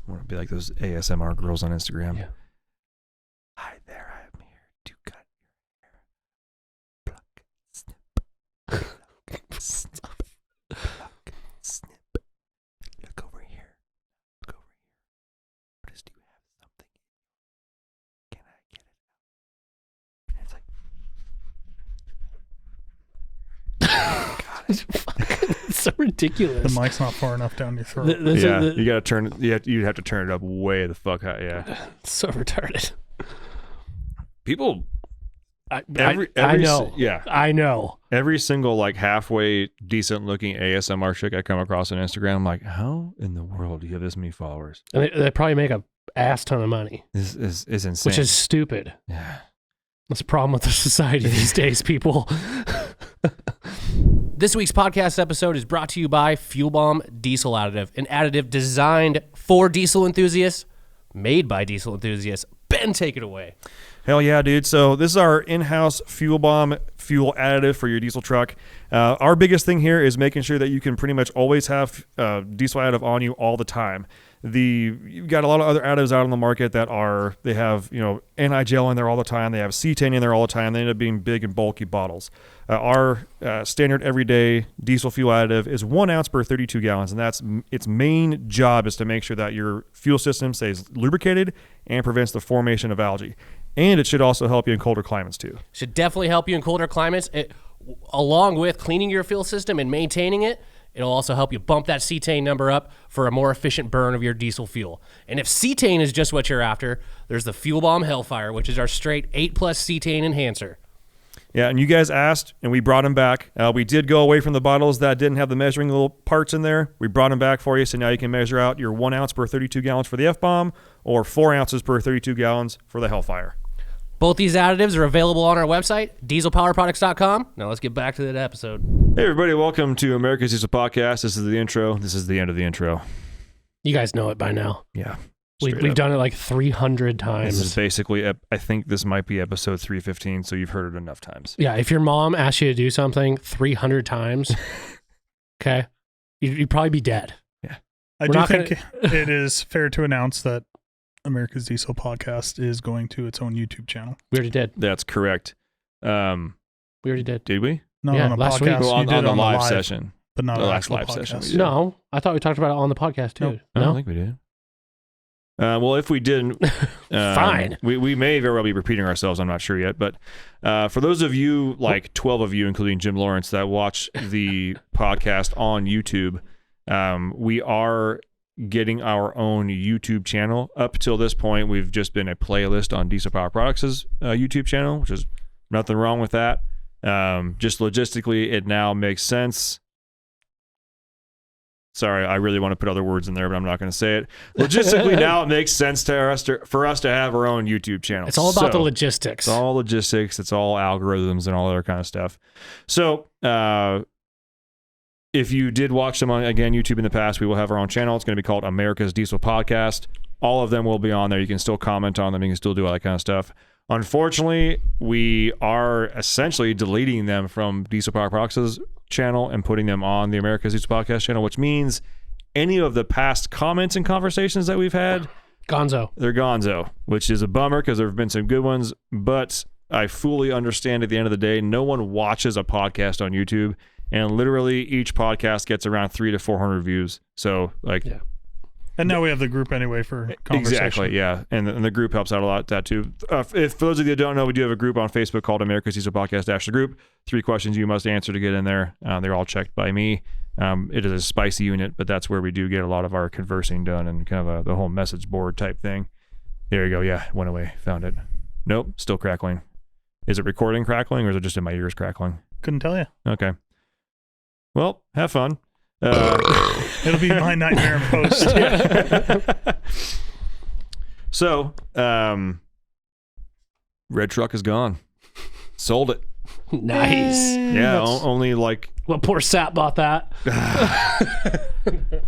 I want to be like those ASMR girls on Instagram. Yeah. Hi there, I'm here to cut your hair. Pluck, snip, pluck, snip, pluck, snip. Look over here. Look over here. Notice, do you have something? Can I get it out? And it's like, It's so ridiculous. The mic's not far enough down your throat. you gotta turn. You'd have to turn it up way the fuck high. Yeah, so retarded. People. I know. Yeah, I know. Every single like halfway decent looking ASMR chick I come across on Instagram, I'm like, how in the world do you have this many followers? And they probably make a ass ton of money. This is insane. Which is stupid. Yeah. That's a problem with the society these days, people. This week's podcast episode is brought to you by Fuel Bomb Diesel Additive, an additive designed for diesel enthusiasts, made by diesel enthusiasts. Ben, take it away. Hell yeah, dude. So this is our in-house Fuel Bomb fuel additive for your diesel truck. Our biggest thing here is making sure that you can pretty much always have diesel additive on you all the time. You've got a lot of other additives out on the market that they have, anti-gel in there all the time. They have cetane in there all the time. They end up being big and bulky bottles. Our standard everyday diesel fuel additive is 1 ounce per 32 gallons, and that's its main job is to make sure that your fuel system stays lubricated and prevents the formation of algae. And it should also help you in colder climates too. Should definitely help you in colder climates. Along with cleaning your fuel system and maintaining it, it'll also help you bump that cetane number up for a more efficient burn of your diesel fuel. And if cetane is just what you're after, there's the Fuel Bomb Hellfire, which is our straight 8+ cetane enhancer. Yeah, and you guys asked, and we brought them back. We did go away from the bottles that didn't have the measuring little parts in there. We brought them back for you, so now you can measure out your 1 ounce per 32 gallons for the F-Bomb or 4 ounces per 32 gallons for the Hellfire. Both these additives are available on our website, dieselpowerproducts.com. Now let's get back to that episode. Hey, everybody. Welcome to America's Diesel Podcast. This is the intro. This is the end of the intro. You guys know it by now. Yeah. We've done it like 300 times. This is basically, I think this might be episode 315, so you've heard it enough times. Yeah, if your mom asks you to do something 300 times, okay, you'd probably be dead. Yeah. I do think it is fair to announce that America's Diesel Podcast is going to its own YouTube channel. We already did. That's correct. We already did. Did we? No, yeah, on the last podcast. week. Well, You did on the live session. But not the an last actual live podcast. session we did. No, I thought we talked about it on the podcast too. Nope. I don't think we did. Well, if we didn't, fine. We may very well be repeating ourselves. I'm not sure yet. But for those of you, like 12 of you, including Jim Lawrence, that watch the podcast on YouTube, we are getting our own YouTube channel. Up till this point, we've just been a playlist on Diesel Power Products' YouTube channel, which is nothing wrong with that. Just logistically, it now makes sense. Sorry, I really want to put other words in there, but I'm not going to say it. Logistically, now it makes sense for us to have our own YouTube channel. It's all about the logistics. It's all logistics. It's all algorithms and all other kind of stuff. So, if you did watch them on, again, YouTube in the past, we will have our own channel. It's going to be called America's Diesel Podcast. All of them will be on there. You can still comment on them. You can still do all that kind of stuff. Unfortunately, we are essentially deleting them from Diesel Power Products' channel and putting them on the America's Diesel Podcast channel, which means any of the past comments and conversations that we've had, gonzo. They're gonzo, which is a bummer because there have been some good ones, but I fully understand at the end of the day, no one watches a podcast on YouTube, and literally each podcast gets around 300 to 400 views. So, yeah. And now we have the group anyway for conversation. Exactly, yeah. And the group helps out a lot, that too. For those of you that don't know, we do have a group on Facebook called America's Diesel Podcast - the group. 3 questions you must answer to get in there. They're all checked by me. It is a spicy unit, but that's where we do get a lot of our conversing done and kind of the whole message board type thing. There you go. Yeah, it went away. Found it. Nope, still crackling. Is it recording crackling or is it just in my ears crackling? Couldn't tell you. Okay. Well, have fun. It'll be my nightmare in post. So, red truck is gone. Sold it. Nice. Yeah, only like... Well, poor Sap bought that.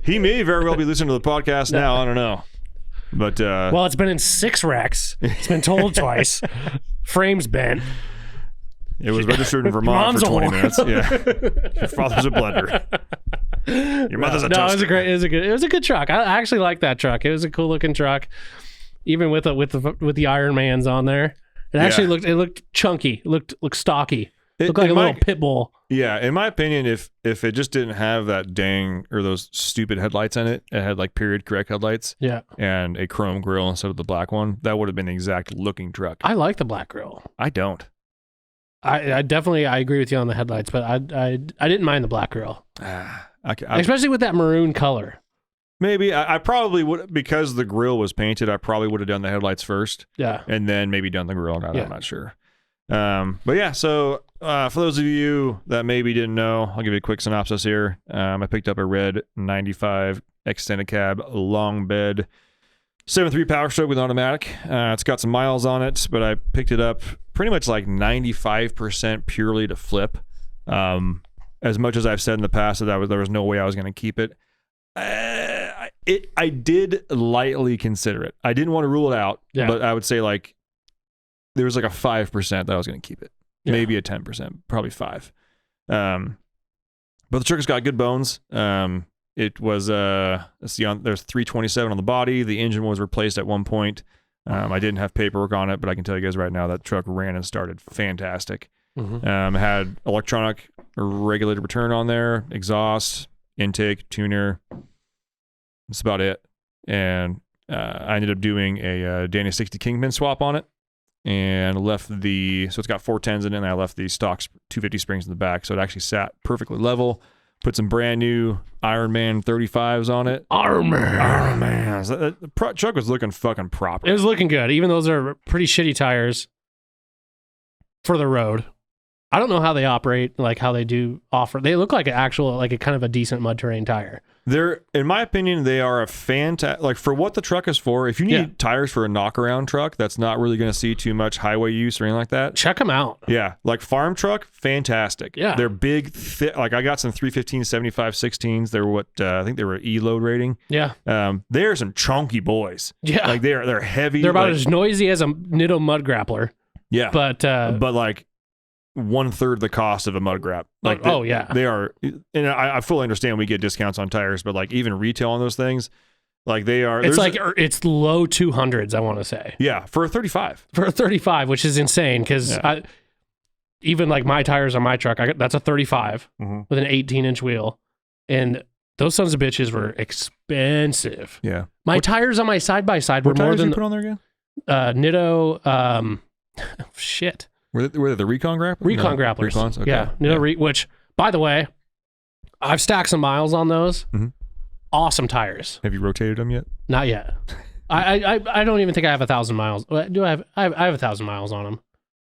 He may very well be listening to the podcast now. I don't know. But well, it's been in 6 wrecks. It's been totaled twice. Frames bent. It was registered in Vermont for 20 minutes. Yeah. Your father's a blender. Your mother's a No, toaster. it was a good truck. I actually like that truck. It was a cool looking truck, even with the Iron Mans on there. It actually looked chunky. It looked stocky. It looked like a little pit bull. Yeah, in my opinion, if it just didn't have that dang or those stupid headlights in it, it had like period correct headlights. Yeah. And a chrome grille instead of the black one, that would have been the exact looking truck. I like the black grille. I don't. I definitely agree with you on the headlights, but I didn't mind the black grille, especially with that maroon color. Maybe I probably would, because the grill was painted. I probably would have done the headlights first. Yeah. And then maybe done the grill. I'm not sure. But yeah, so for those of you that maybe didn't know, I'll give you a quick synopsis here. I picked up a red 95 extended cab long bed 7.3 Power Stroke with automatic. It's got some miles on it, but I picked it up pretty much like 95% purely to flip. As much as I've said in the past that there was no way I was going to keep it. I did lightly consider it. I didn't want to rule it out, but I would say like there was like a 5% that I was going to keep it. Yeah. Maybe a 10%, probably 5. But the truck has got good bones. It was let's see, there's 327 on the body. The engine was replaced at one point. I didn't have paperwork on it, but I can tell you guys right now that truck ran and started fantastic. Mm-hmm. Had electronic regulated return on there, exhaust, intake, tuner. That's about it. And I ended up doing a Danny 60 Kingpin swap on it, and left so it's got 410s in it, and I left the stock 250 springs in the back, so it actually sat perfectly level. Put some brand new Iron Man 35s on it. Iron Man. So the truck was looking fucking proper. It was looking good, even those are pretty shitty tires for the road. I don't know how they operate, like how they do offer. They look like a kind of a decent mud terrain tire. They're, in my opinion, they are a fantastic, like for what the truck is for. If you need tires for a knockaround truck that's not really going to see too much highway use or anything like that, check them out. Yeah, like farm truck, fantastic. Yeah, they're big, thick. Like I got some 315 75 16s. They're what I think they were E-load rating. Yeah, they're some chunky boys. Yeah, like they're heavy. They're about as noisy as a Nitto mud grappler. Yeah, but like 1/3 the cost of a mud grab. Like they are, and I fully understand we get discounts on tires, but like even retail on those things, like they are. It's like it's low 200s. I want to say. Yeah, for a 35. For a 35, which is insane because even like my tires on my truck, that's a 35 with an 18-inch wheel, and those sons of bitches were expensive. Yeah, my tires on my side by side were more than you put on there again. Nitto. Shit. Were they the Recon grapplers? Recon grapplers. Recons? Okay. Yeah. Nitto which, by the way, I've stacked some miles on those. Mm-hmm. Awesome tires. Have you rotated them yet? Not yet. I don't even think I have 1,000 miles. Do I have? I have 1,000 miles on them.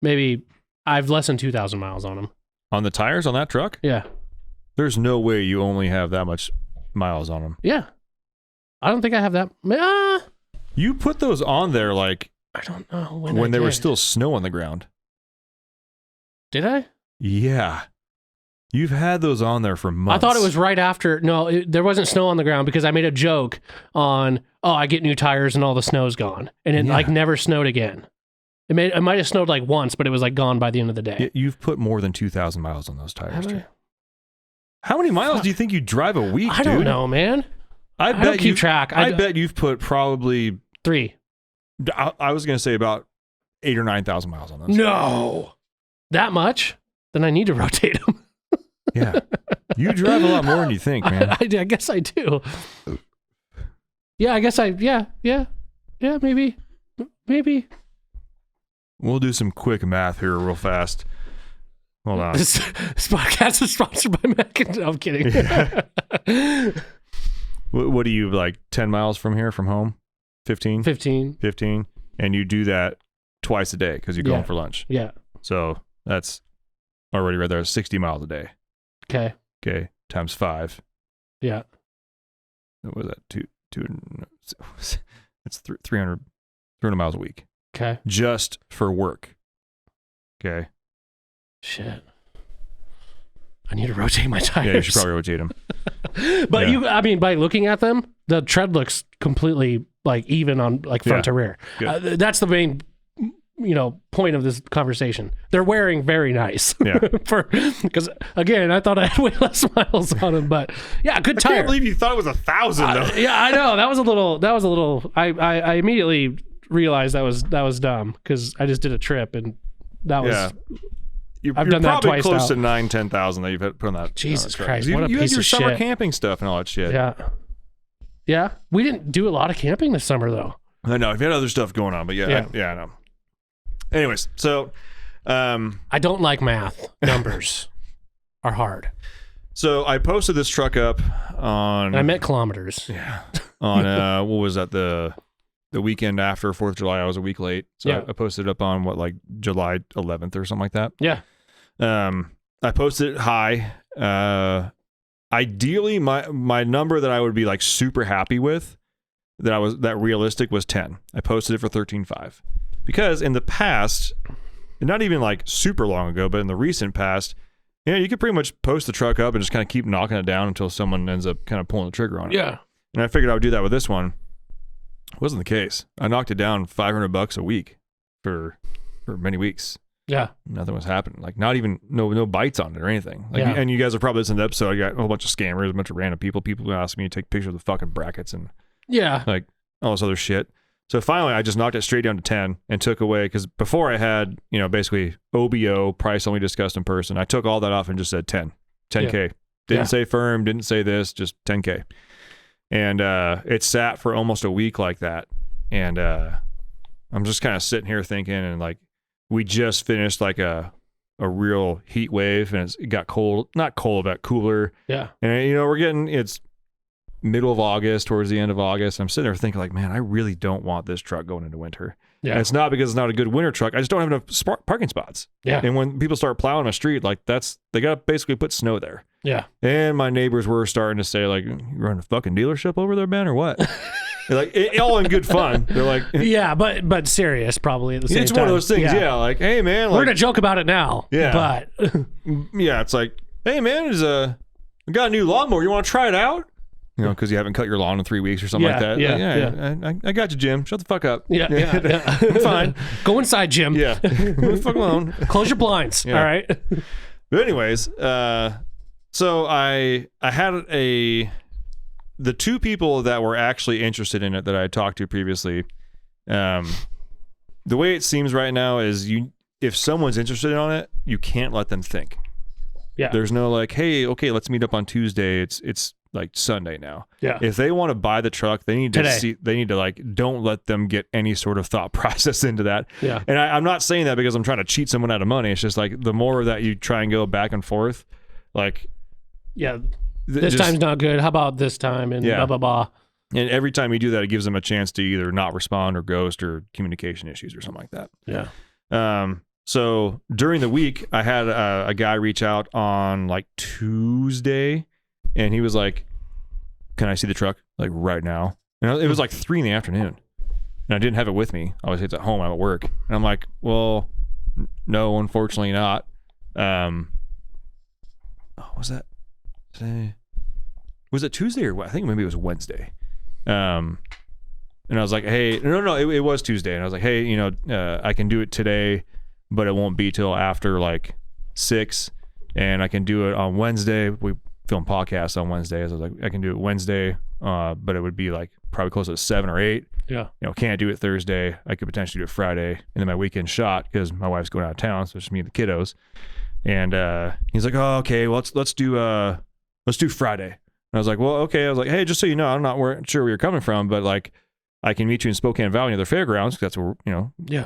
Maybe I have less than 2,000 miles on them. On the tires on that truck? Yeah. There's no way you only have that much miles on them. Yeah. I don't think I have that. You put those on there like I don't know when there was still snow on the ground. Did I? Yeah. You've had those on there for months. I thought it was right after. No, there wasn't snow on the ground because I made a joke on, I get new tires and all the snow's gone. And it like never snowed again. It might have snowed like once, but it was like gone by the end of the day. You've put more than 2,000 miles on those tires, dude. How many miles do you think you drive a week, dude? I don't know, man. I don't keep track. I bet you've put probably 3. I was going to say about 8,000 or 9,000 miles on those. No. That much? Then I need to rotate them. Yeah. You drive a lot more than you think, man. I guess I do. Yeah, I guess yeah, maybe. We'll do some quick math here real fast. Hold on. This podcast is sponsored by Mac. No, I'm kidding. Yeah. What do you, like 10 miles from here, from home? 15? 15. And you do that twice a day because you're going for lunch. Yeah. So that's already right there, 60 miles a day. Okay. Times 5. Yeah. What was that? It's 300 miles a week. Okay. Just for work. Okay. Shit. I need to rotate my tires. Yeah, you should probably rotate them. But by looking at them, the tread looks completely like even on like front to rear. That's the point of this conversation. They're wearing very nice. Yeah. Because again, I thought I had way less miles on them, but yeah, good tire. I can't believe you thought it was 1,000 though. Yeah, I know. That was a little. I immediately realized that was dumb because I just did a trip and that was. Yeah. You're done that probably twice close now. to 9,000-10,000 that you've put on that. Jesus truck. Christ! You, What a you piece had your of summer shit. camping stuff and all that shit. Yeah. We didn't do a lot of camping this summer though. I know. I've had other stuff going on, but I know. Anyways, so I don't like math. Numbers are hard. So I posted this truck up on. And I meant kilometers. Yeah. On what was that, the weekend after 4th of July? I was a week late, so I posted it up on July 11th or something like that. Yeah. I posted it high. Ideally, my number that I would be like super happy with, that realistic, was 10. I posted it for 13.5 because in the past, not even like super long ago, but in the recent past, you could pretty much post the truck up and just kind of keep knocking it down until someone ends up kind of pulling the trigger on it. Yeah. And I figured I would do that with this one. It wasn't the case. I knocked it down $500 a week for many weeks. Yeah. Nothing was happening. Like not even no bites on it or anything. Like, Yeah. and you guys are probably listening to the episode. I got a whole bunch of scammers, a bunch of random people. People asking me to take pictures of the fucking brackets and like all this other shit. So finally, I just knocked it straight down to 10 and took away, because before I had, basically OBO, price only discussed in person. I took all that off and just said 10K. Yeah. Didn't say firm, didn't say this, just 10K. And it sat for almost a week like that. And I'm just kind of sitting here thinking, and like, we just finished like a real heat wave, and it got cold, not cold, but cooler. Yeah. And it's middle of August, towards the end of August. I'm sitting there thinking like, man, I really don't want this truck going into winter. Yeah. And it's not because it's not a good winter truck. I just don't have enough parking spots. Yeah. And when people start plowing a street, like they got to basically put snow there. Yeah. And my neighbors were starting to say like, you run a fucking dealership over there, man, or what? Like all in good fun. They're like, yeah, but serious probably at the same time. It's one of those things. Yeah. Like, hey man, we're gonna joke about it now. Yeah. But yeah, it's like, hey man, we got a new lawnmower. You want to try it out? Because you haven't cut your lawn in 3 weeks or something like that. I got you, Jim. Shut the fuck up. Yeah. I'm fine. Go inside, Jim. Yeah. Leave the fuck alone. Close your blinds. Yeah. All right. But anyways, so I had the two people that were actually interested in it that I had talked to previously. The way it seems right now is if someone's interested in it, you can't let them think. Yeah. There's no like, hey, okay, let's meet up on Tuesday. It's like Sunday now. Yeah. If they want to buy the truck, they need to like, don't let them get any sort of thought process into that. Yeah. And I'm not saying that because I'm trying to cheat someone out of money. It's just like the more that you try and go back and forth, like, yeah, this time's not good. How about this time? And blah, blah, blah. And every time you do that, it gives them a chance to either not respond or ghost or communication issues or something like that. Yeah. So during the week, I had a guy reach out on like Tuesday, and he was like, can I see the truck like right now? And it was like 3 PM, and I didn't have it with me. Obviously it's at home, I'm at work. And I'm like, well, no, unfortunately not. Was that today? Was it Tuesday or what? I think maybe it was Wednesday. And I was like, hey, no, it was Tuesday. And I was like, hey, I can do it today, but it won't be till after like 6. And I can do it on Wednesday. We film podcasts on Wednesdays. I was like, I can do it Wednesday, but it would be like probably close to 7 or 8. Yeah. Can't do it Thursday. I could potentially do it Friday, and then my weekend shot because my wife's going out of town, so it's just me and the kiddos. And he's like, oh, okay, well, let's do Friday. And I was like, well, okay. I was like, hey, just so you know, I'm not sure where you're coming from, but like, I can meet you in Spokane Valley near the fairgrounds, because that's where,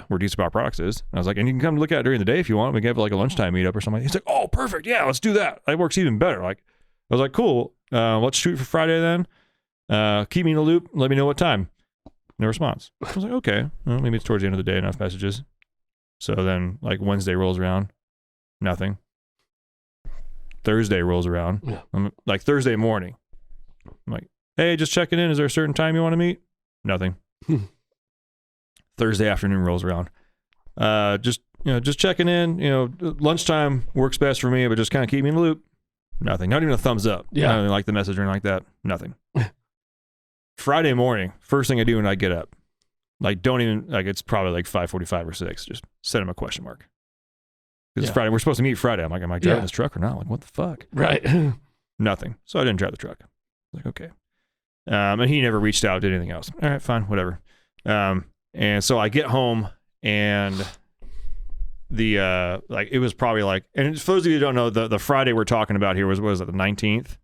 where Decent Power Products is. And I was like, and you can come look at it during the day if you want. We can have like a lunchtime meetup or something. He's like, oh, perfect. Yeah, let's do that. That works even better. Like, I was like, cool. Let's shoot for Friday then. Keep me in the loop. Let me know what time. No response. I was like, okay. Well, maybe it's towards the end of the day, enough messages. So then like Wednesday rolls around. Nothing. Thursday rolls around. Yeah. I'm like Thursday morning. I'm like, hey, just checking in. Is there a certain time you want to meet? Nothing. Thursday afternoon rolls around. Just checking in. Lunchtime works best for me, but just kind of keep me in the loop. Nothing. Not even a thumbs up. Yeah. Not even like the message or anything like that. Nothing. Friday morning, first thing I do when I get up, Like, don't even, like, it's probably like 5:45 or 6. Just send him a question mark. Because it's Friday. We're supposed to meet Friday. I'm like, am I driving this truck or not? Like, what the fuck? Right. Nothing. So I didn't drive the truck. I was like, okay. And he never reached out, did anything else. All right, fine, whatever. And so I get home, and the like, it was probably like, and for those of you who don't know, the Friday we're talking about here was it the 19th?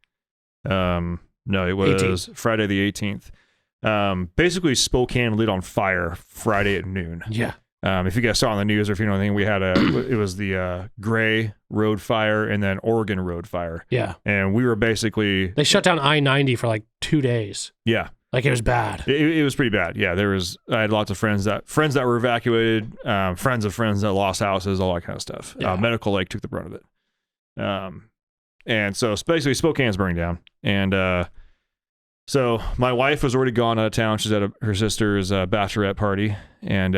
No, it was 18th. Friday the 18th. Basically Spokane lit on fire Friday at noon. Yeah. If you guys saw on the news, or if you know anything, we had it was the Gray road fire and then Oregon road fire. Yeah. And we were basically, they shut down I-90 for like 2 days. Yeah. Like, it was bad. It was pretty bad. Yeah. I had lots of friends that were evacuated, friends of friends that lost houses, all that kind of stuff. Yeah. Medical Lake took the brunt of it. And so basically Spokane's burning down. And, so my wife was already gone out of town. She's at her sister's bachelorette party. And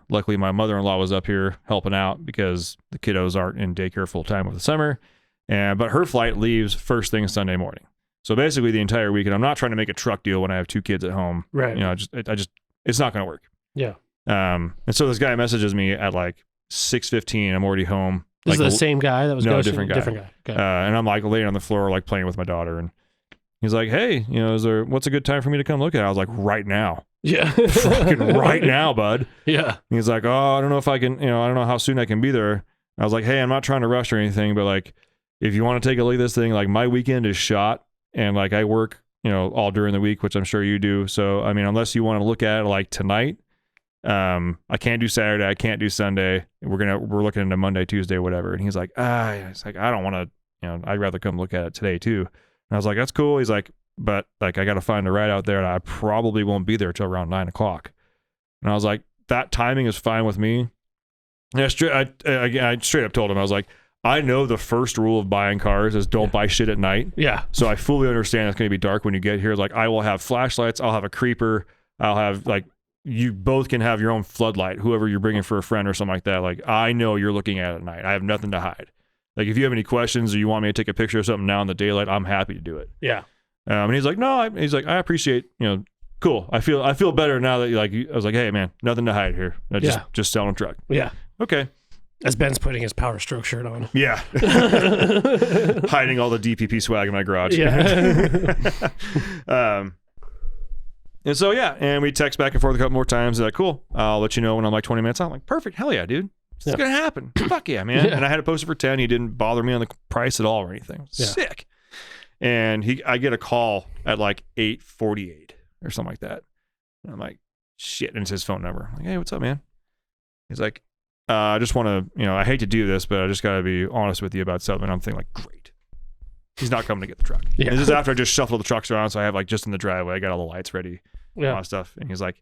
luckily my mother-in-law was up here helping out because the kiddos aren't in daycare full time over the summer. But her flight leaves first thing Sunday morning. So basically the entire weekend, I'm not trying to make a truck deal when I have 2 kids at home. Right. You know, it's not going to work. Yeah. And so this guy messages me at like 6:15. I'm already home. This like, is the same guy that was no, ghosting? Different guy. Okay. And I'm like laying on the floor, like playing with my daughter. And he's like, hey, you know, what's a good time for me to come look at it? I was like, right now. Yeah. Fucking right now, bud. Yeah. He's like, oh, I don't know if I can, you know, I don't know how soon I can be there. I was like, hey, I'm not trying to rush or anything, but like, if you want to take a look at this thing, like my weekend is shot and like I work, you know, all during the week, which I'm sure you do. So, I mean, unless you want to look at it like tonight, I can't do Saturday. I can't do Sunday. We're looking into Monday, Tuesday, whatever. And he's like, it's like, I don't want to, you know, I'd rather come look at it today too. And I was like, that's cool. He's like, but like, I got to find a ride out there and I probably won't be there till around 9:00. And I was like, that timing is fine with me. And I straight up told him, I was like, I know the first rule of buying cars is don't buy shit at night. Yeah. So I fully understand it's going to be dark when you get here. Like, I will have flashlights. I'll have a creeper. I'll have like, you both can have your own floodlight, whoever you're bringing for a friend or something like that. Like, I know you're looking at it at night. I have nothing to hide. Like, if you have any questions or you want me to take a picture of something now in the daylight, I'm happy to do it. Yeah. And he's like, no, he's like, I appreciate, you know, cool. I feel better now that like, I was like, hey man, nothing to hide here. Just selling a truck. Yeah. Okay. As Ben's putting his Power Stroke shirt on. Yeah. Hiding all the DPP swag in my garage. Yeah. And so, yeah. And we text back and forth a couple more times. They're like, cool. I'll let you know when I'm like 20 minutes out. I'm like, perfect. Hell yeah, dude. It's going to happen. Fuck yeah, man. Yeah. And I had it posted for 10. He didn't bother me on the price at all or anything. Yeah. Sick. And I get a call at like 8:48 or something like that. And I'm like, shit. And it's his phone number. I'm like, hey, what's up, man? He's like, I just want to, you know, I hate to do this, but I just got to be honest with you about something. And I'm thinking like, great. He's not coming to get the truck. Yeah. And this is after I just shuffled the trucks around. So I have like just in the driveway, I got all the lights ready. Yeah. All that stuff. And he's like,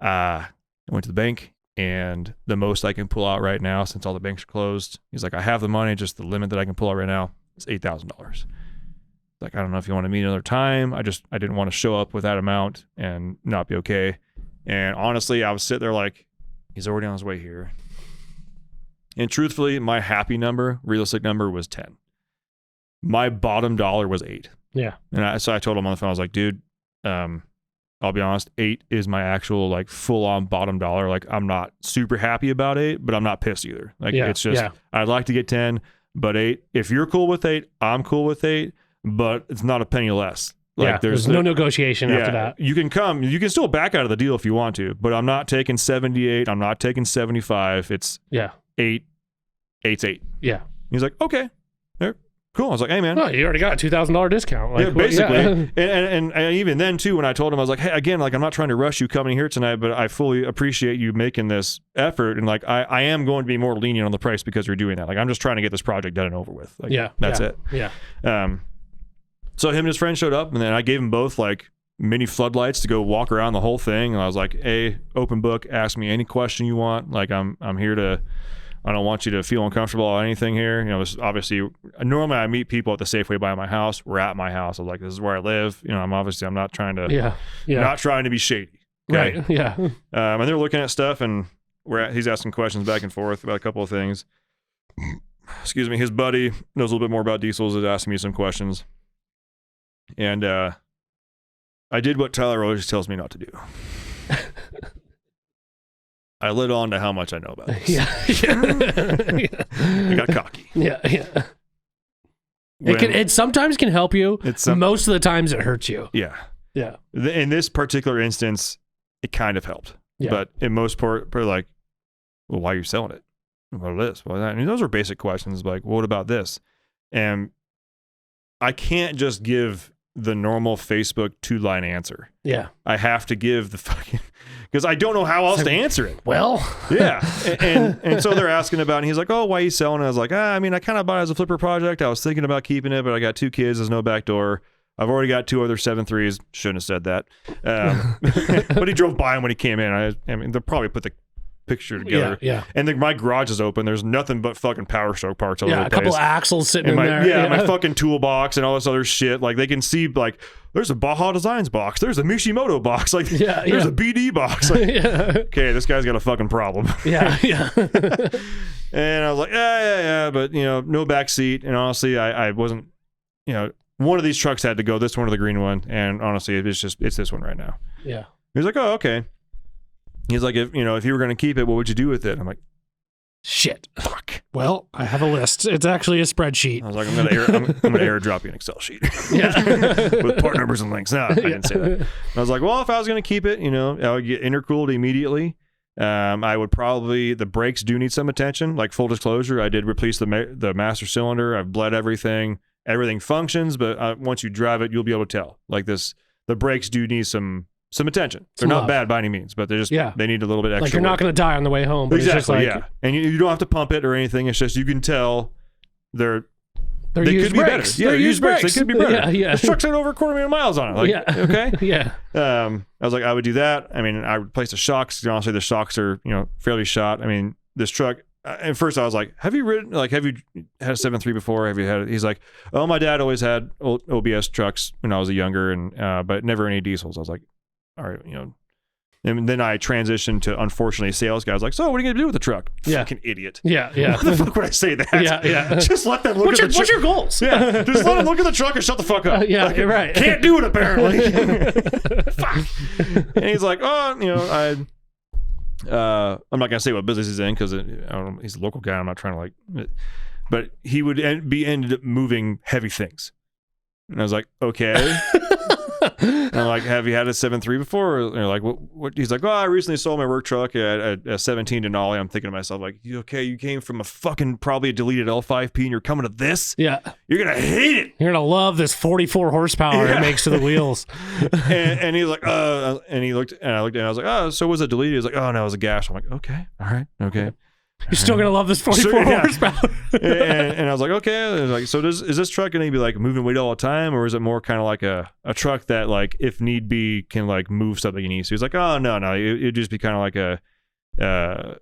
I went to the bank and the most I can pull out right now, since all the banks are closed, he's like, I have the money, just the limit that I can pull out right now is $8,000. Like, I don't know if you want to meet another time. I didn't want to show up with that amount and not be okay. And honestly, I was sitting there like, he's already on his way here. And truthfully, my happy number, realistic number was 10. My bottom dollar was 8. Yeah. And so I told him on the phone, I was like, dude, I'll be honest, 8 is my actual like full on bottom dollar. Like, I'm not super happy about 8, but I'm not pissed either. Like, it's just, I'd like to get 10, but 8, if you're cool with 8, I'm cool with 8, but it's not a penny less. Like, there's no negotiation after that. You can still back out of the deal if you want to, but I'm not taking 78. I'm not taking 75. It's 8. 8's 8. Yeah. He's like, okay, there, cool. I was like, hey man, well, you already got a $2,000 discount. Like, yeah, basically. And even then too, when I told him, I was like, hey, again, like, I'm not trying to rush you coming here tonight, but I fully appreciate you making this effort, and like, I am going to be more lenient on the price because you're doing that. Like, I'm just trying to get this project done and over with. Like, that's it. Yeah. So him and his friend showed up, and then I gave them both like mini floodlights to go walk around the whole thing, and I was like, hey, open book, ask me any question you want. Like, I'm here to, I don't want you to feel uncomfortable or anything here. You know, this obviously, normally I meet people at the Safeway by my house. We're at my house. I was like, this is where I live. You know, I'm not trying to, not trying to be shady. Okay? Right. Yeah. And they're looking at stuff, and he's asking questions back and forth about a couple of things. Excuse me. His buddy knows a little bit more about diesels, is asking me some questions. And I did what Tyler always tells me not to do. I lit on to how much I know about this. Yeah. I got cocky. Yeah. It sometimes can help you. Most of the times it hurts you. Yeah. Yeah. In this particular instance, it kind of helped. Yeah. But in most part, like, well, why are you selling it? What is this? Well, I mean, those are basic questions. Like, what about this? And I can't just give the normal Facebook 2-line answer. Yeah. I have to give the fucking, because I don't know how else to answer it. Well, yeah. And so they're asking about it, and he's like, oh, why are you selling it? I was like, I mean, I kind of bought it as a flipper project. I was thinking about keeping it, but I got 2 kids. There's no back door. I've already got 2 other 7.3s. Shouldn't have said that. But he drove by him when he came in. I mean, they'll probably put the picture together. Yeah. And my garage is open. There's nothing but fucking Power Stroke parts all over the place. A couple of axles sitting and in there. Yeah, my fucking toolbox and all this other shit. Like, they can see, like, there's a Baja Designs box. There's a Mishimoto box. Like, there's a BD box. Like, okay, this guy's got a fucking problem. Yeah. And I was like, yeah. But, no back seat. And honestly, I wasn't, one of these trucks had to go, this one or the green one. And honestly, it's this one right now. Yeah. He was like, oh, okay. He's like, if you were going to keep it, what would you do with it? I'm like, shit. Fuck. Well, I have a list. It's actually a spreadsheet. I was like, I'm gonna airdrop you an Excel sheet. With part numbers and links. No, I didn't say that. I was like, well, if I was going to keep it, I would get intercooled immediately. I would probably, the brakes do need some attention. Like, full disclosure, I did replace the master cylinder. I've bled everything. Everything functions, but once you drive it, you'll be able to tell. Like, the brakes do need some attention. They're not bad by any means, but they need a little bit extra. Like, you're not going to die on the way home. But exactly, it's just like, yeah. And you don't have to pump it or anything. It's just, you can tell they could be better. Yeah, they're used brakes. They could be better. Yeah. The truck's had over 250,000 miles on it. Like, okay. Yeah. I was like, I would do that. I mean, I replaced the shocks. Honestly, the shocks are, fairly shot. I mean, this truck, at first I was like, have you had a 7.3 before? Have you had it? He's like, oh, my dad always had OBS trucks when I was younger, and but never any diesels. I was like, all right, and then I transitioned to, unfortunately, sales guy. I was like, so what are you going to do with the truck? Yeah. Fucking idiot. Yeah. Why the fuck would I say that? Yeah. Just let them look at the truck. What's your goals? Yeah. Just let them look at the truck and shut the fuck up. You're right. Can't do it, apparently. Fuck. And he's like, oh, I'm not going to say what business he's in because he's a local guy. I'm not trying to but he would ended up moving heavy things. And I was like, okay. And I'm like, have you had a 7.3 before? Or like, what? He's like, oh, I recently sold my work truck at a 17 Denali. I'm thinking to myself, like, okay, you came from a fucking probably a deleted L5P and you're coming to this? Yeah. You're going to hate it. You're going to love this 44 horsepower it makes to the wheels. and he's like, and he looked, and I looked, and I was like, oh, so was it deleted? He was like, oh, no, it was a gash. I'm like, okay, all right, okay. You're still going to love this 44 horsepower. and I was like, okay. I was like, so is this truck going to be like moving weight all the time, or is it more kind of like a truck that, like, if need be, can like move something you need? So he's like, oh, no, it'd just be kind of like a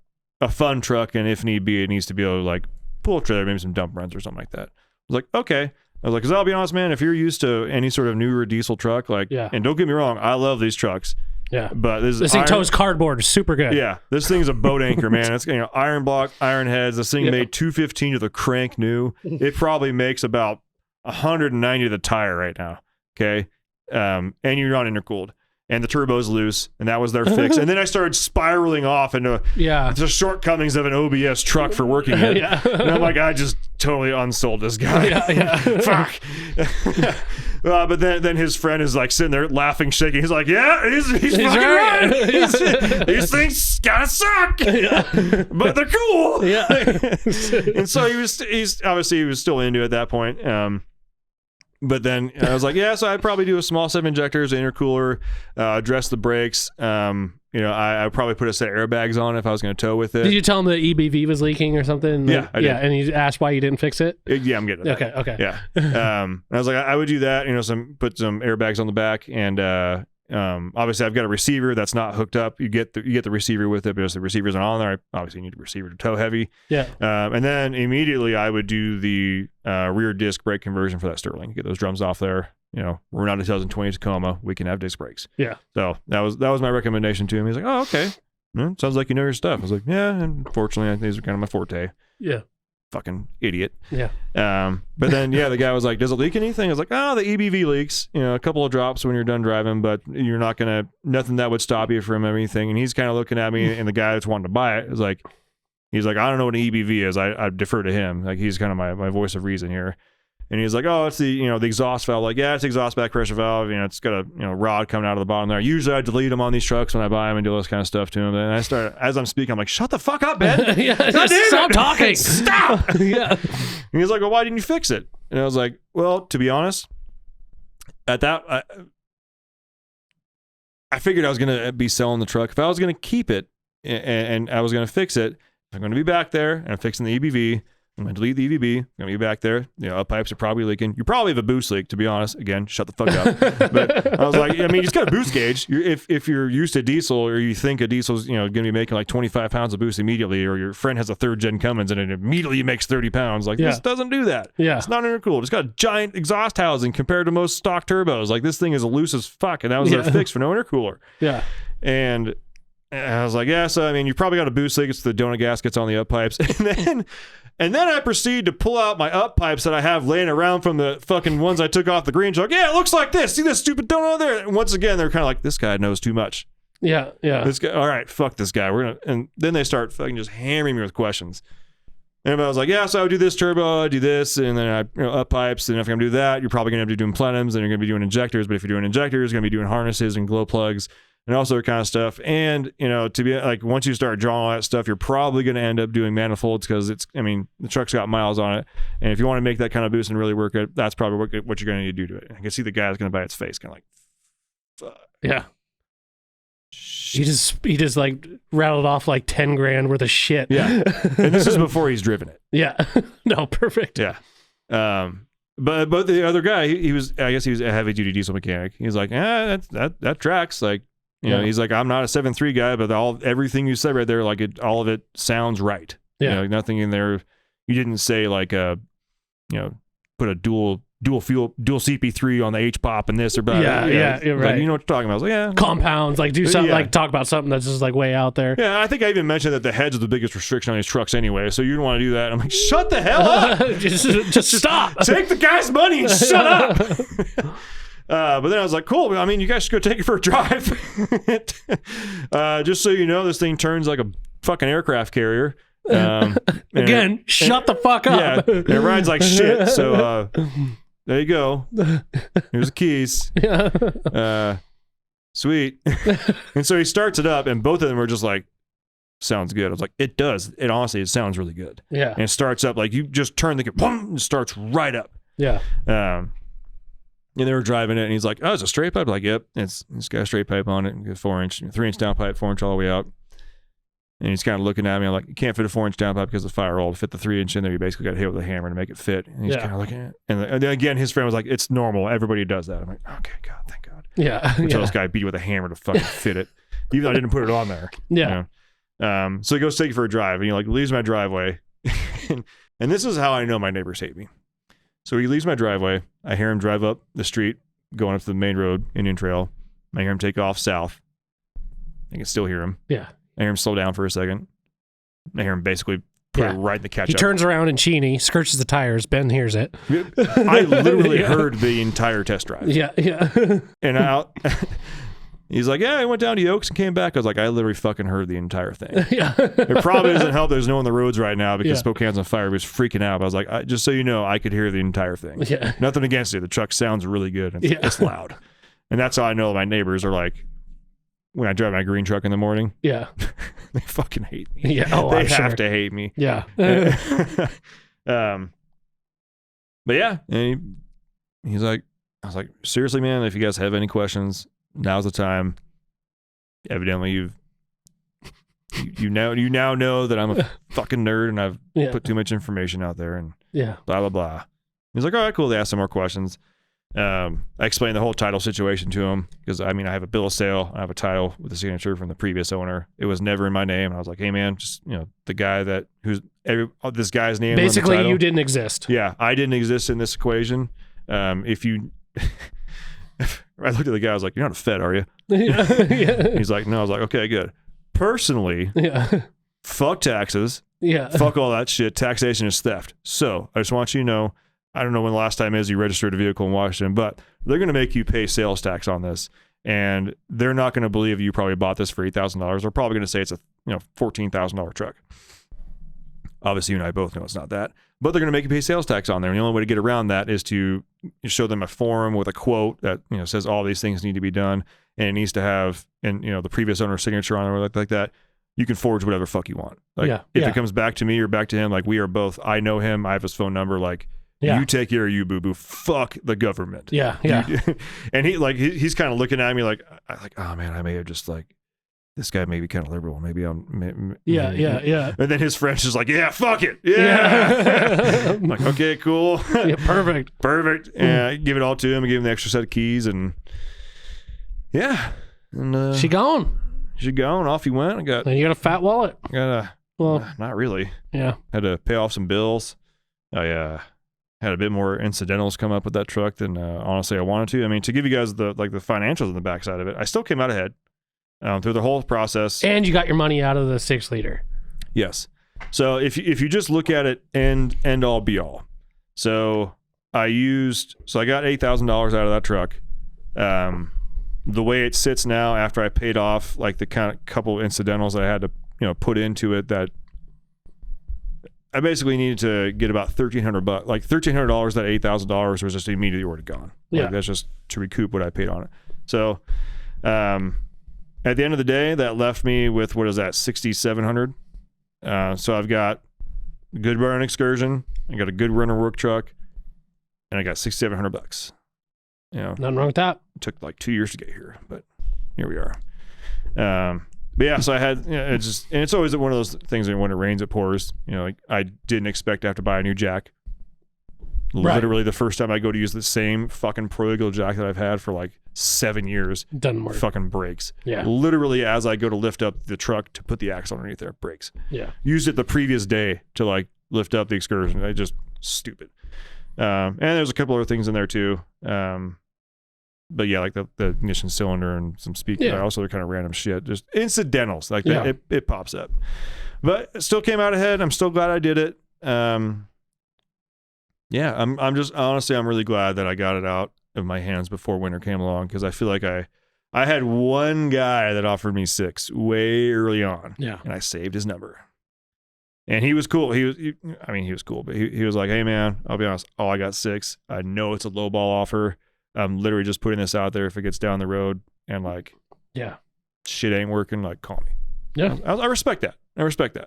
fun truck, and if need be, it needs to be able to like pull a trailer, maybe some dump runs or something like that. I was like, okay. I was like, because I'll be honest, man, if you're used to any sort of newer diesel truck, like, and don't get me wrong, I love these trucks. Yeah, but this thing tows cardboard, super good. Yeah, this thing's a boat anchor, man. It's iron block, iron heads. This thing made 215 to the crank new. It probably makes about 190 to the tire right now. Okay, and you're not intercooled, and the turbo's loose, and that was their fix. And then I started spiraling off into the shortcomings of an OBS truck for working it. And I'm like, I just totally unsold this guy. Fuck. But then his friend is like sitting there laughing, shaking. He's like, yeah, he's fucking right. These things gotta suck, but they're cool. And so he's obviously he was still into it at that point. But then I was like, yeah, so I'd probably do a small 7 injectors, intercooler, address the brakes. I'd probably put a set of airbags on if I was going to tow with it. Did you tell him the EBV was leaking or something? Yeah, I did. And he asked why you didn't fix it? Yeah, I'm getting to that. Okay. Yeah. I was like, I would do that, put some airbags on the back, and obviously I've got a receiver that's not hooked up. You get the receiver with it, but if the receiver's not on there, obviously you need a receiver to tow heavy. Yeah. And then immediately I would do the rear disc brake conversion for that Sterling. Get those drums off there. We're not a 2020 Tacoma. We can have disc brakes. Yeah. So that was my recommendation to him. He's like, oh, okay. Sounds like you know your stuff. I was like, yeah. And fortunately, these are kind of my forte. Yeah. fucking idiot. Yeah. But then, the guy was like, does it leak anything? I was like, oh, the EBV leaks, a couple of drops when you're done driving, but you're not going to, nothing that would stop you from anything. And he's kind of looking at me, and the guy that's wanting to buy it is like, he's like, I don't know what an EBV is. I defer to him. Like, he's kind of my voice of reason here. And he's like, oh, it's the, the exhaust valve. Like, yeah, it's the exhaust back pressure valve. It's got a, rod coming out of the bottom there. Usually I delete them on these trucks when I buy them and do all this kind of stuff to them. And I start, as I'm speaking, I'm like, shut the fuck up, Ben. Stop talking. Stop. Yeah. And he's like, well, why didn't you fix it? And I was like, well, to be honest, at that, I figured I was going to be selling the truck. If I was going to keep it and I was going to fix it, I'm going to be back there and I'm fixing the EBV. I'm going to delete the EVB. I'm going to be back there. Up pipes are probably leaking. You probably have a boost leak, to be honest. Again, shut the fuck up. But I was like, it's got a boost gauge. If you're used to diesel, or you think a diesel's going to be making like 25 pounds of boost immediately, or your friend has a 3rd gen Cummins and it immediately makes 30 pounds, like this doesn't do that. Yeah. It's not intercooled. It's got a giant exhaust housing compared to most stock turbos. Like, this thing is loose as fuck, and that was their fix for no intercooler. Yeah. And I was like, so you probably got a boost leak. It's the donut gaskets on the up pipes. And then I proceed to pull out my up pipes that I have laying around from the fucking ones I took off the green truck. Yeah, it looks like this. See this stupid donut there? And once again, they're kind of like, this guy knows too much. Yeah. This guy, all right, fuck this guy. And then they start fucking just hammering me with questions. And I was like, so I would do this turbo, I do this, and then I up pipes. And if I'm gonna do that, you're probably gonna have to be doing plenums, and you're gonna be doing injectors. But if you're doing injectors, you're gonna be doing harnesses and glow plugs and all sort of kind of stuff. And, to be like, once you start drawing all that stuff, you're probably going to end up doing manifolds, because the truck's got miles on it. And if you want to make that kind of boost and really work it, that's probably what you're going to need to do to it. I can see the guy that's going to buy its face kind of like, fuck. Yeah. He just like rattled off like 10 grand worth of shit. Yeah. And this is before he's driven it. Yeah. No, perfect. Yeah. But the other guy, he was a heavy duty diesel mechanic. He's like, that tracks. Like, he's like, I'm not a 7.3 guy, but everything you said right there, like all of it sounds right. Yeah. Nothing in there. You didn't say like put a dual CP3 on the H-pop and this or that. Yeah, you're right. Like, you know what you're talking about. I was like, yeah. Compounds, like do something, like talk about something that's just like way out there. Yeah, I think I even mentioned that the heads are the biggest restriction on these trucks anyway, so you don't want to do that. I'm like, shut the hell up! just stop! Take the guy's money and shut up! But then I was like, cool, you guys should go take it for a drive. Just so you know, this thing turns like a fucking aircraft carrier. Again, shut the fuck up. Yeah, it rides like shit, so there you go. Here's the keys. Yeah. Sweet. And so he starts it up, and both of them are just like, sounds good. I was like, it does. It honestly, it sounds really good. Yeah. And it starts up like, you just turn the key, boom, it starts right up. Yeah. And they were driving it, and he's like, oh, it's a straight pipe? I'm like, yep, it's got a straight pipe on it, 4-inch, 3-inch down pipe, 4-inch all the way out. And he's kind of looking at me. I'm like, you can't fit a 4-inch down pipe because of the fire roll. To fit the 3-inch in there, you basically got to hit with a hammer to make it fit. And he's kind of looking at it. And then again, his friend was like, it's normal. Everybody does that. I'm like, okay, God, thank God. Yeah. Until this guy beat you with a hammer to fucking fit it. Even though I didn't put it on there. Yeah. So he goes take you for a drive, and he like leaves my driveway. And this is how I know my neighbors hate me. So he leaves my driveway. I hear him drive up the street, going up to the main road, Indian Trail. I hear him take off south. I can still hear him. Yeah. I hear him slow down for a second. I hear him basically put it right in the catch-up. He turns around in Cheney, scratches the tires. Ben hears it. I literally heard the entire test drive. Yeah. And he's like, yeah, I went down to Oaks and came back. I was like, I literally fucking heard the entire thing. Yeah. It probably doesn't help there's no one on the roads right now because Spokane's on fire. He was freaking out. But I was like, just so you know, I could hear the entire thing. Yeah. Nothing against it. The truck sounds really good. It's loud. And that's how I know my neighbors are like, when I drive my green truck in the morning. Yeah. They fucking hate me. Yeah. Oh, they have to hate me. Yeah. But yeah, and he's like, I was like, seriously, man, if you guys have any questions, now's the time. Evidently, you now know that I'm a fucking nerd and I've put too much information out there and blah blah blah. He's like, all right, cool. They asked some more questions. I explained the whole title situation to him because I have a bill of sale. I have a title with a signature from the previous owner. It was never in my name. I was like, hey man, just the guy this guy's name. Basically, you didn't exist. Yeah, I didn't exist in this equation. If you, I looked at the guy. I was like, you're not a Fed, are you? Yeah. He's like, no. I was like, okay, good. Personally, fuck taxes. Yeah. Fuck all that shit. Taxation is theft. So I just want you to know, I don't know when the last time is you registered a vehicle in Washington, but they're going to make you pay sales tax on this. And they're not going to believe you probably bought this for $8,000. They're probably going to say it's a $14,000 truck. Obviously, you and I both know it's not that. But they're going to make you pay sales tax on there. And the only way to get around that is to show them a form with a quote that says all these things need to be done. And it needs to have the previous owner's signature on it or like that. You can forge whatever fuck you want. Like, if it comes back to me or back to him, like we are both, I know him, I have his phone number, like you take care of you, boo-boo. Fuck the government. Yeah. And he's kind of looking at me like, oh man, I may have just like, this guy may be kind of liberal. Maybe I'm. Yeah. And then his friend's just like, yeah, fuck it. Yeah. I'm like, okay, cool. Yeah, perfect. And I give it all to him and give him the extra set of keys. And yeah. And she gone. Off he went. And you got a fat wallet. Not really. Yeah. Had to pay off some bills. I had a bit more incidentals come up with that truck than honestly I wanted to. I mean, to give you guys the financials on the backside of it, I still came out ahead through the whole process. And you got your money out of the 6-liter. Yes. So if you just look at it end all be all. So I got $8,000 out of that truck. The way it sits now, after I paid off like the kind of couple incidentals that I had to put into it, that I basically needed to get about $1,300, like $1,300. That $8,000 was just immediately already gone. Like, that's just to recoup what I paid on it. So at the end of the day, that left me with $6,700. So I've got a good burn excursion, I got a good runner work truck, and I got $6,700. Nothing wrong with that. It took like 2 years to get here, but here we are. But yeah, so I had, it's always one of those things that when it rains, it pours. Like I didn't expect to have to buy a new jack. Literally the first time I go to use the same fucking Pro Eagle jack that I've had for like 7 years. Doesn't work. Fucking breaks. Yeah. Literally as I go to lift up the truck to put the axle underneath there, it breaks. Yeah. Used it the previous day to like lift up the excursion. I just stupid. And there's a couple other things in there too. But yeah, like the ignition cylinder and some speakers. Also, they're kind of random shit, just incidentals like that. It pops up, but it still came out ahead. I'm still glad I did it. I'm just honestly, I'm really glad that I got it out of my hands before winter came along, because I feel like I had one guy that offered me 6 way early on, and I saved his number. And he was cool. He was cool, but he was like, hey man, I'll be honest, I got 6. I know it's a lowball offer. I'm literally just putting this out there. If it gets down the road and like, shit ain't working, like call me. Yeah. I respect that.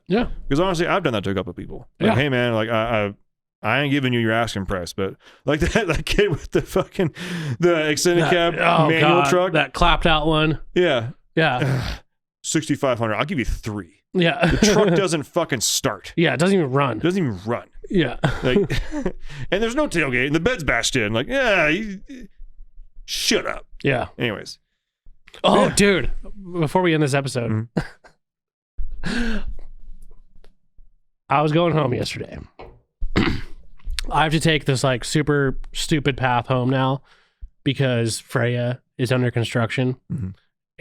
Yeah. Because honestly, I've done that to a couple of people. Like, hey man, like I ain't giving you your asking price, but like that kid with the extended cab manual truck. That clapped out one. Yeah. Yeah. 6,500. I'll give you 3. Yeah. The truck doesn't fucking start. Yeah. It doesn't even run. Yeah. Like, and there's no tailgate and the bed's bashed in. Like, shut up. Yeah. Anyways. Oh, dude. Before we end this episode, I was going home yesterday. I have to take this like super stupid path home now because Freya is under construction. Mm-hmm.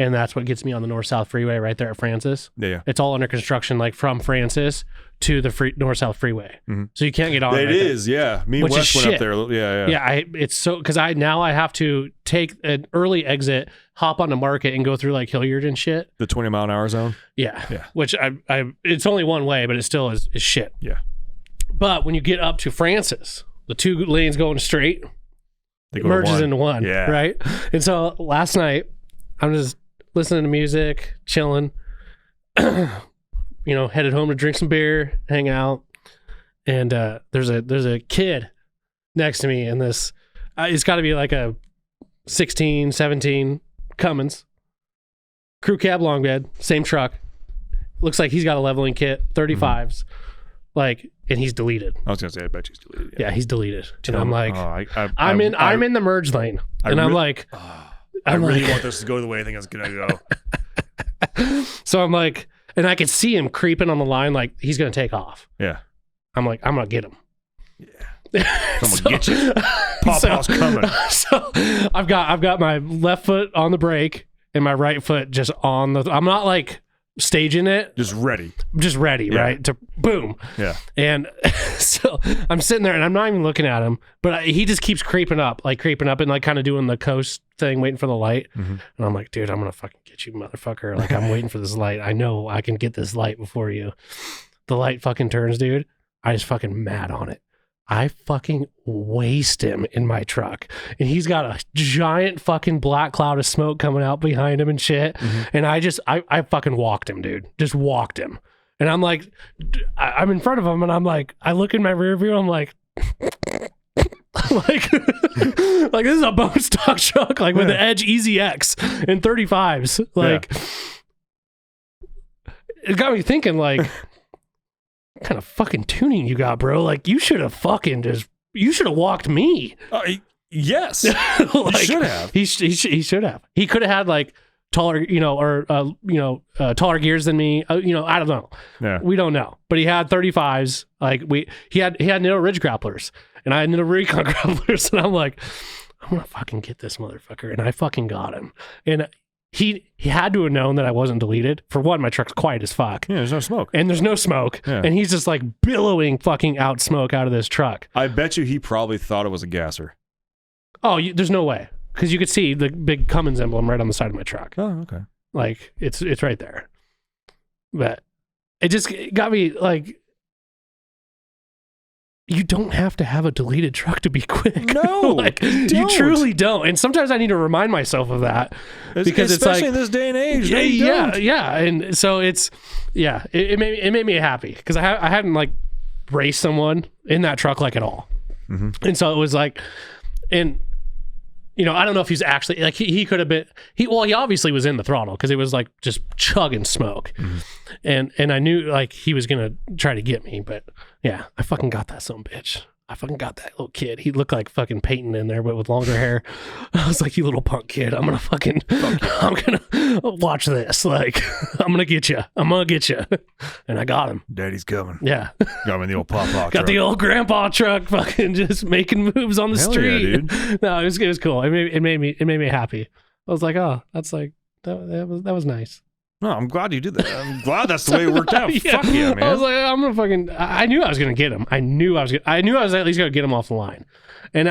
And that's what gets me on the north-south freeway right there at Francis. Yeah. It's all under construction, like from Francis to the north-south freeway. Mm-hmm. So you can't get on. It is, yeah. Me and Wes went up there. Yeah. Yeah, it's so, because I have to take an early exit, hop on the market, and go through like Hilliard and shit. The 20-mile-an-hour zone? Yeah. Which it's only one way, but it still is shit. Yeah. But when you get up to Francis, the 2 lanes going straight, it merges into one. Yeah. Right? And so last night, I'm just listening to music, chilling, headed home to drink some beer, hang out. And there's a kid next to me in this, it's got to be like a 16, 17 Cummins, crew cab long bed, same truck. Looks like he's got a leveling kit, 35s. Like, and he's deleted. I was gonna say, I bet he's deleted. Yeah, he's deleted. And I'm like, I'm in the merge lane, and I'm like, I really want this to go the way I think it's gonna go. So I'm like, and I could see him creeping on the line, like he's gonna take off. Yeah. I'm like, I'm gonna get him. Yeah. I'm gonna get you. Pawpaw's coming. So I've got my left foot on the brake and my right foot just on the. I'm not like staging it. Just ready. Right? To boom. Yeah. And so I'm sitting there and I'm not even looking at him, but he just keeps creeping up and like kind of doing the coast thing, waiting for the light. And I'm like, dude, I'm going to fucking get you, motherfucker. Like, I'm waiting for this light. I know I can get this light before you. The light fucking turns, dude. I just fucking mad on it. I fucking waste him in my truck. And he's got a giant fucking black cloud of smoke coming out behind him and shit. And I fucking walked him, dude. Just walked him. And I'm like, I'm in front of him and I'm like, I look in my rear view, I'm like, like this is a bone stock truck, like with the Edge Easy X and 35s. Like, it got me thinking, like, what kind of fucking tuning you got, bro? Like, you should have walked me. Yes. Like, you should have. He should have. He could have had like taller, taller gears than me. I don't know. Yeah. We don't know. But he had 35s. Like he had Nitto Ridge grapplers, and I had Nitto Recon grapplers, and I'm like, I'm gonna fucking get this motherfucker, and I fucking got him. And he had to have known that I wasn't deleted. For one, my truck's quiet as fuck. Yeah, there's no smoke. And there's no smoke. Yeah. And he's just like billowing fucking out smoke out of this truck. I bet you he probably thought it was a gasser. Oh, there's no way. Because you could see the big Cummins emblem right on the side of my truck. Oh, okay. Like, it's right there. But it just got me, like, you don't have to have a deleted truck to be quick. No, like, you truly don't. And sometimes I need to remind myself of that. Because it's like, especially in this day and age. No, yeah. And so it made me happy. Because I hadn't, like, raced someone in that truck, like, at all. And so it was like, and I don't know if he's actually like he could have been he obviously was in the throttle because it was like just chugging smoke, and I knew like he was gonna try to get me, but yeah, I fucking got that son of a bitch. I fucking got that little kid. He looked like fucking Peyton in there, but with longer hair. I was like, you little punk kid, I'm gonna watch this. Like, I'm gonna get you. And I got him. Daddy's coming. Yeah. Got him in the old pawpaw truck. Got the old grandpa truck fucking just making moves on the street. Yeah, dude. No, it was cool. It made me happy. I was like, oh, that's like, that was nice. No, I'm glad you did that. I'm glad that's the way it worked out. Fuck yeah, man. I was like, I'm gonna fucking. I knew I was gonna get him. I knew I was at least gonna get him off the line. And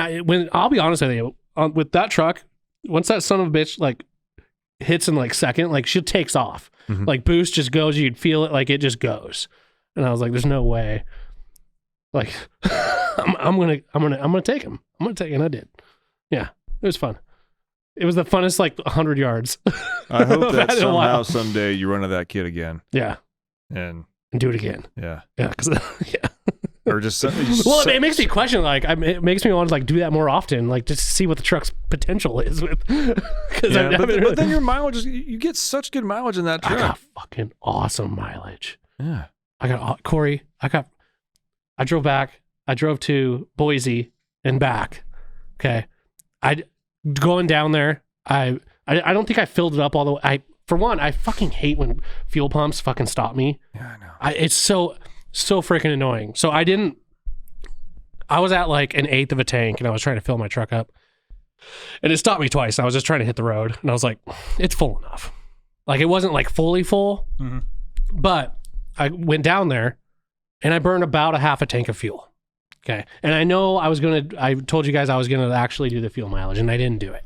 I'll be honest with you, with that truck, once that son of a bitch like hits in like second, like she takes off. Like boost just goes. You'd feel it, like it just goes. And I was like, there's no way. Like, I'm gonna take him. I'm gonna take, and I did. Yeah, it was fun. It was the funnest, like 100 yards. I hope that somehow, someday, you run into that kid again. Yeah. And do it again. Yeah. Yeah. Yeah. Or just well, it makes me question. Like, it makes me want to like do that more often. Like, just to see what the truck's potential is with. But then your mileage, you get such good mileage in that truck. I got fucking awesome mileage. Yeah. I got Corey. I drove back. I drove to Boise and back. Okay. Going down there, I don't think I filled it up all the way. For one, I fucking hate when fuel pumps fucking stop me. Yeah, I know. It's so freaking annoying. So I was at like 1/8 of a tank and I was trying to fill my truck up. And it stopped me twice. I was just trying to hit the road and I was like, it's full enough. Like, it wasn't like fully full, but I went down there and I burned about a half a tank of fuel. Okay. And I know I told you guys I was going to actually do the fuel mileage and I didn't do it.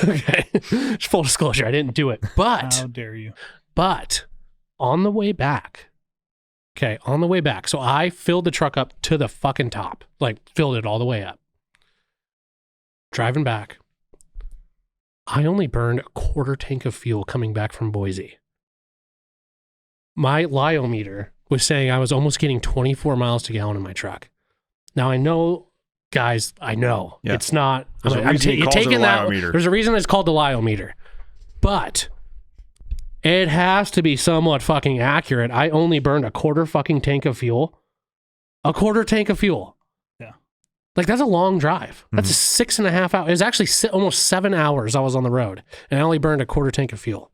Okay. Just full disclosure, I didn't do it. But how dare you? But on the way back. So I filled the truck up to the fucking top, like filled it all the way up. Driving back, I only burned a quarter tank of fuel coming back from Boise. My Liometer was saying I was almost getting 24 miles to gallon in my truck. Now I know, guys, it's not. I'm taking that. There's a reason it's called the Liometer, but it has to be somewhat fucking accurate. I only burned a quarter fucking tank of fuel. A quarter tank of fuel. Yeah. Like, that's a long drive. That's a 6.5 hours. It was actually almost 7 hours I was on the road, and I only burned a quarter tank of fuel.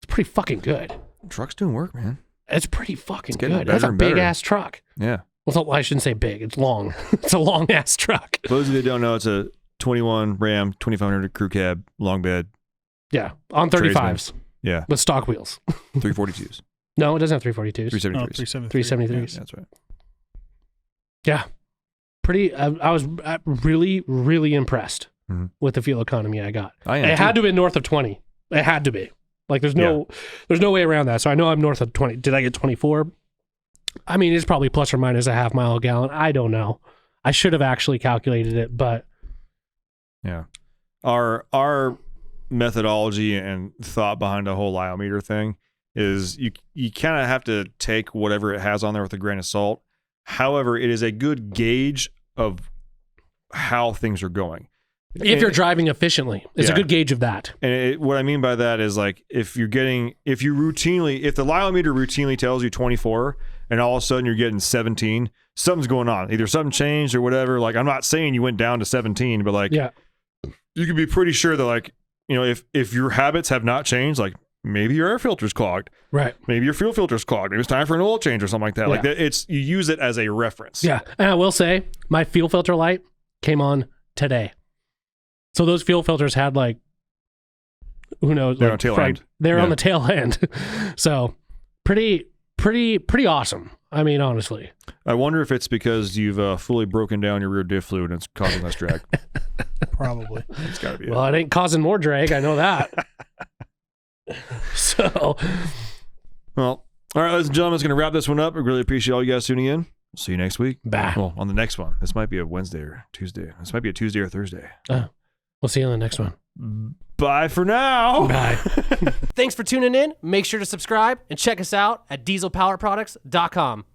It's pretty fucking good. Truck's doing work, man. It's pretty fucking good. That's a big ass truck. Yeah. Well, I shouldn't say big. It's long. It's a long ass truck. For those of you that don't know, it's a 21 Ram 2500 crew cab, long bed. Yeah, on 35s. Yeah. with stock wheels. 342s. No, it doesn't have 342s. 373s. 373s. Yeah, that's right. Yeah. Pretty, I was really, really impressed with the fuel economy I got. I am It too. had to be north of 20. It had to be. Like, there's no way around that. So I know I'm north of 20. Did I get 24? I mean, it's probably plus or minus a half mile a gallon. I don't know. I should have actually calculated it, but Yeah. Our methodology and thought behind the whole lyometer thing is you kind of have to take whatever it has on there with a grain of salt. However, it is a good gauge of how things are going. if you're driving efficiently, it's a good gauge of that. And what I mean by that is, like, if the lyometer routinely tells you 24 and all of a sudden you're getting 17, something's going on. Either something changed or whatever. Like, I'm not saying you went down to 17, but like, you can be pretty sure that, like, you know, if your habits have not changed, like maybe your air filter's clogged, right? Maybe your fuel filter's clogged. Maybe it's time for an oil change or something like that. Like that, you use it as a reference. Yeah, and I will say my fuel filter light came on today. So those fuel filters had, like, who knows? They're like, on tail end. They're on the tail end. So pretty awesome. I mean, honestly. I wonder if it's because you've fully broken down your rear diff fluid and it's causing less drag. Probably. It's got to be. Well, it ain't causing more drag. I know that. So. Well, all right, ladies and gentlemen, it's going to wrap this one up. I really appreciate all you guys tuning in. See you next week. Bye. Well, on the next one. This might be a Wednesday or Tuesday. This might be a Tuesday or Thursday. We'll see you on the next one. Bye for now. Bye. Thanks for tuning in. Make sure to subscribe and check us out at dieselpowerproducts.com.